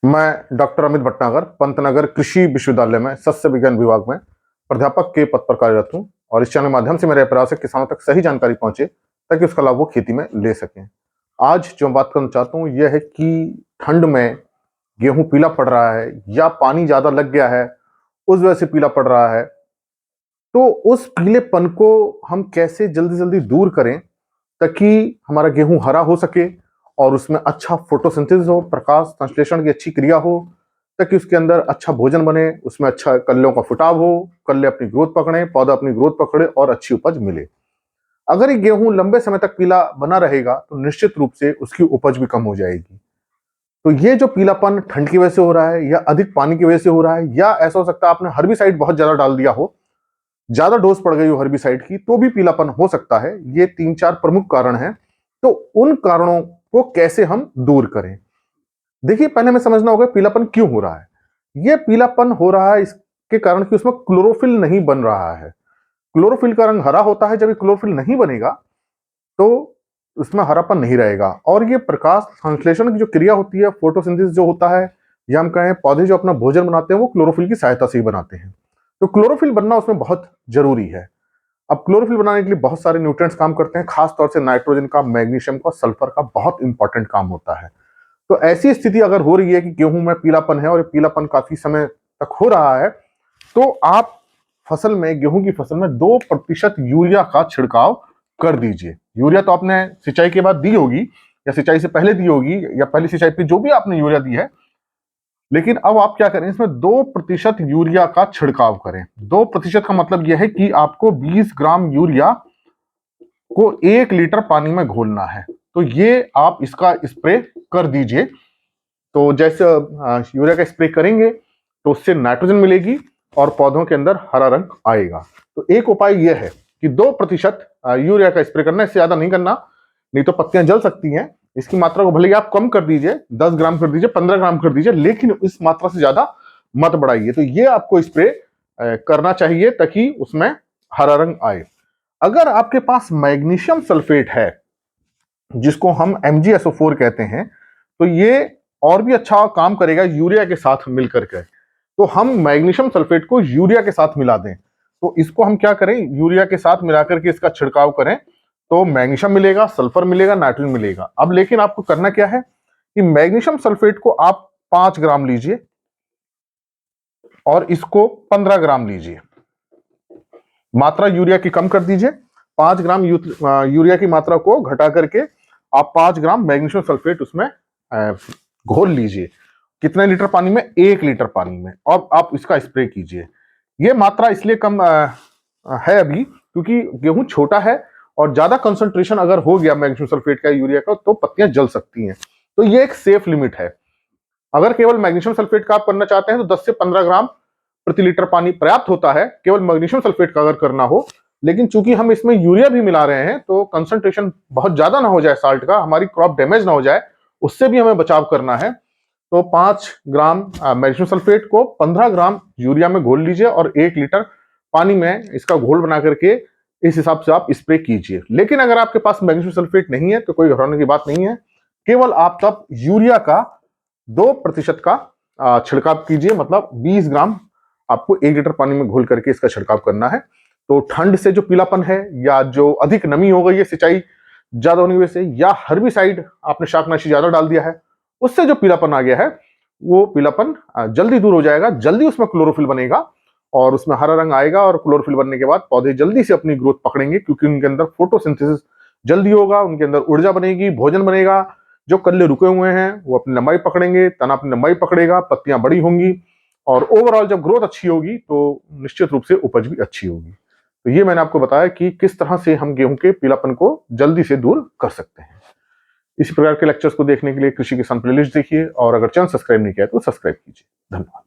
मैं डॉक्टर अमित भटनागर पंतनगर कृषि विश्वविद्यालय में सस्य विज्ञान विभाग में प्राध्यापक के पद पर कार्यरत हूं और इस चैनल के माध्यम से मेरा प्रयास है किसानों तक सही जानकारी पहुंचे ताकि उसका लाभ वो खेती में ले सकें। आज जो बात करना चाहता हूं यह है कि ठंड में गेहूं पीला पड़ रहा है या पानी ज्यादा लग गया है उस वजह से पीला पड़ रहा है, तो उस पीलेपन को हम कैसे जल्दी जल्दी दूर करें ताकि हमारा गेहूं हरा हो सके और उसमें अच्छा फोटोसिंथेसिस हो, प्रकाश संश्लेषण की अच्छी क्रिया हो, ताकि उसके अंदर अच्छा भोजन बने, उसमें अच्छा कल्लों का फुटाव हो, कल्ले अपनी ग्रोथ पकड़े, पौधा अपनी ग्रोथ पकड़े और अच्छी उपज मिले। अगर ये गेहूं लंबे समय तक पीला बना रहेगा तो निश्चित रूप से उसकी उपज भी कम हो जाएगी। तो ये जो पीलापन ठंड की वजह से हो रहा है या अधिक पानी की वजह से हो रहा है या ऐसा हो सकता है आपने हर्बिसाइड बहुत ज्यादा डाल दिया हो, ज्यादा डोज पड़ गई हो हर्बिसाइड की, तो भी पीलापन हो सकता है। ये 3-4 प्रमुख कारण हैं। तो उन कारणों को कैसे हम दूर करें? देखिए, पहले हमें समझना होगा पीलापन क्यों हो रहा है। ये पीलापन हो रहा है इसके कारण कि उसमें क्लोरोफिल नहीं बन रहा है। क्लोरोफिल का रंग हरा होता है, जब ये क्लोरोफिल नहीं बनेगा तो उसमें हरापन नहीं रहेगा और ये प्रकाश संश्लेषण की जो क्रिया होती है, फोटोसिंथेसिस जो होता है, या हम कहें पौधे जो अपना भोजन बनाते हैं वो क्लोरोफिल की सहायता से ही बनाते हैं। तो क्लोरोफिल बनना उसमें बहुत जरूरी है। अब क्लोरोफिल बनाने के लिए बहुत सारे न्यूट्रिएंट्स काम करते हैं, खास तौर से नाइट्रोजन का, मैग्नीशियम का, सल्फर का बहुत इंपॉर्टेंट काम होता है। तो ऐसी स्थिति अगर हो रही है कि गेहूं में पीलापन है और ये पीलापन काफी समय तक हो रहा है, तो आप फसल में, गेहूं की फसल में 2% यूरिया का छिड़काव कर दीजिए। यूरिया तो आपने सिंचाई के बाद दी होगी या सिंचाई से पहले दी होगी या पहली सिंचाई पे जो भी आपने यूरिया दी है, लेकिन अब आप क्या करें, इसमें 2% यूरिया का छिड़काव करें। 2% का मतलब यह है कि आपको 20 ग्राम यूरिया को 1 लीटर पानी में घोलना है। तो ये आप इसका स्प्रे कर दीजिए। तो जैसे यूरिया का स्प्रे करेंगे तो उससे नाइट्रोजन मिलेगी और पौधों के अंदर हरा रंग आएगा। तो एक उपाय यह है कि 2% यूरिया का स्प्रे करना, इससे ज्यादा नहीं करना, नहीं तो पत्तियां जल सकती हैं। इसकी मात्रा को भले ही आप कम कर दीजिए, 10 ग्राम कर दीजिए, 15 ग्राम कर दीजिए, लेकिन इस मात्रा से ज्यादा मत बढ़ाइए। तो ये आपको स्प्रे करना चाहिए ताकि उसमें हरा रंग आए। अगर आपके पास मैग्नीशियम सल्फेट है, जिसको हम MgSO4 कहते हैं, तो ये और भी अच्छा काम करेगा यूरिया के साथ मिलकर के। तो हम मैग्नीशियम सल्फेट को यूरिया के साथ मिला दें। तो इसको हम क्या करें, यूरिया के साथ मिलाकर के इसका छिड़काव करें तो मैग्नीशियम मिलेगा, सल्फर मिलेगा, नाइट्रोजन मिलेगा। अब लेकिन आपको करना क्या है कि मैग्नीशियम सल्फेट को आप 5 ग्राम लीजिए और इसको 15 ग्राम लीजिए। मात्रा यूरिया की कम कर दीजिए। 5 ग्राम यूरिया की मात्रा को घटा करके आप 5 ग्राम मैग्नीशियम सल्फेट उसमें घोल लीजिए। कितने लीटर पानी में? 1 लीटर पानी में। और आप इसका स्प्रे कीजिए। यह मात्रा इसलिए कम है अभी क्योंकि गेहूं छोटा है और ज्यादा कंसंट्रेशन अगर हो गया मैग्नीशियम सल्फेट का, यूरिया का, तो पत्तियां जल सकती हैं। तो ये एक सेफ लिमिट है। अगर केवल मैग्नीशियम सल्फेट का आप करना चाहते हैं तो 10 से 15 ग्राम प्रति लीटर पानी पर्याप्त होता है, केवल मैग्नीशियम सल्फेट का अगर करना हो। लेकिन चूंकि हम इसमें यूरिया भी मिला रहे हैं तो कंसंट्रेशन बहुत ज्यादा ना हो जाए साल्ट का, हमारी क्रॉप डैमेज ना हो जाए, उससे भी हमें बचाव करना है। तो 5 ग्राम मैग्नीशियम सल्फेट को 15 ग्राम यूरिया में घोल लीजिए और 1 लीटर पानी में इसका घोल बना करके इस हिसाब से आप स्प्रे कीजिए। लेकिन अगर आपके पास मैग्नीशियम सल्फेट नहीं है तो कोई घबराने की बात नहीं है, केवल आप तब यूरिया का 2% का छिड़काव कीजिए। मतलब 20 ग्राम आपको 1 लीटर पानी में घोल करके इसका छिड़काव करना है। तो ठंड से जो पीलापन है या जो अधिक नमी हो गई है सिंचाई ज्यादा होने की वजह से, या हर्बिसाइड आपने शाकनाशी ज्यादा डाल दिया है, उससे जो पीलापन आ गया है, वो पीलापन जल्दी दूर हो जाएगा। जल्दी उसमें क्लोरोफिल बनेगा और उसमें हरा रंग आएगा और क्लोरोफिल बनने के बाद पौधे जल्दी से अपनी ग्रोथ पकड़ेंगे क्योंकि उनके अंदर फोटोसिंथेसिस जल्दी होगा, उनके अंदर ऊर्जा बनेगी, भोजन बनेगा। जो कल्ले रुके हुए हैं वो अपनी लंबाई पकड़ेंगे, तना अपनी लंबाई पकड़ेगा, पत्तियां बड़ी होंगी और ओवरऑल जब ग्रोथ अच्छी होगी तो निश्चित रूप से उपज भी अच्छी होगी। तो ये मैंने आपको बताया कि किस तरह से हम गेहूं के पीलापन को जल्दी से दूर कर सकते हैं। इसी प्रकार के लेक्चर्स को देखने के लिए कृषि किसान प्लेलिस्ट देखिए और अगर चैनल सब्सक्राइब नहीं किया तो सब्सक्राइब कीजिए। धन्यवाद।